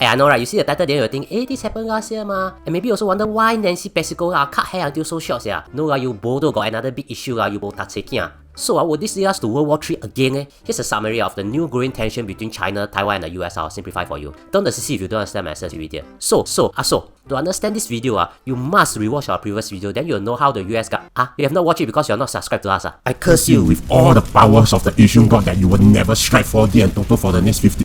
I know, right? You see the title, then you think, this happened last year, ma. And maybe you also wonder why Nancy Pelosi cut hair until so short, yeah. No, you bodo got another big issue, you both touch it, yeah. So, would this lead us to World War III again? Here's a summary of the new growing tension between China, Taiwan, and the US. I'll simplify for you. Don't see if you don't understand my message, you idiot. So, to understand this video, you must rewatch our previous video, then you'll know how the US got. You have not watched it because you're not subscribed to us. I curse you with all the powers of the Asian God that you will never strike 4D and Toto for the next 50.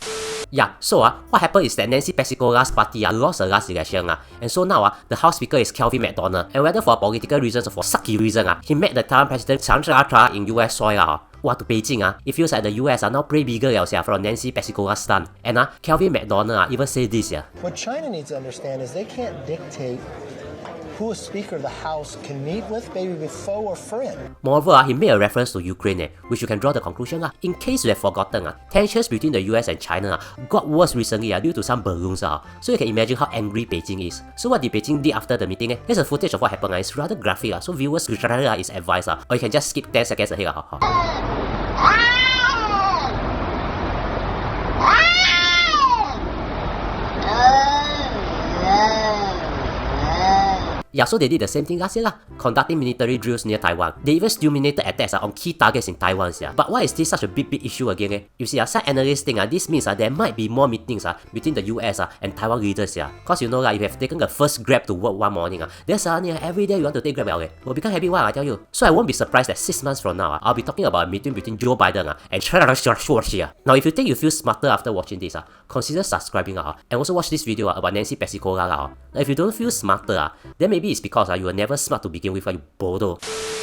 Yeah, so what happened is that Nancy Pelosi's party lost the last election, and so now the House Speaker is Kelvin MacDonald, and whether for political reasons or for sucky reason, he met the current President Chiang Kai-shek in US soil. To Beijing, it feels like the US now play bigger from Nancy Pelosi's stunt. And Kelvin MacDonald even said this. What China needs to understand is they can't dictate who a Speaker of the House can meet with, maybe with foe or friend. Moreover, he made a reference to Ukraine, which you can draw the conclusion. In case you have forgotten, tensions between the US and China got worse recently due to some balloons. So you can imagine how angry Beijing is. So what did Beijing did after the meeting? Here's a footage of what happened. It's rather graphic, so viewers is advised. Or you can just skip 10 seconds ahead. Yeah, so they did the same thing last year, conducting military drills near Taiwan. They even stimulated attacks on key targets in Taiwan. But why is this such a big issue again? You see, some analysts think this means there might be more meetings between the US and Taiwan leaders. Because you know, if you have taken the first Grab to work one morning, then suddenly every day you want to take Grab, will become habit, I tell you. So I won't be surprised that 6 months from now, I'll be talking about a meeting between Joe Biden and Trump. Now, if you think you feel smarter after watching this, consider subscribing and also watch this video about Nancy Pelosi. Now, if you don't feel smarter, then maybe it's because you were never smart to begin with, you bodo.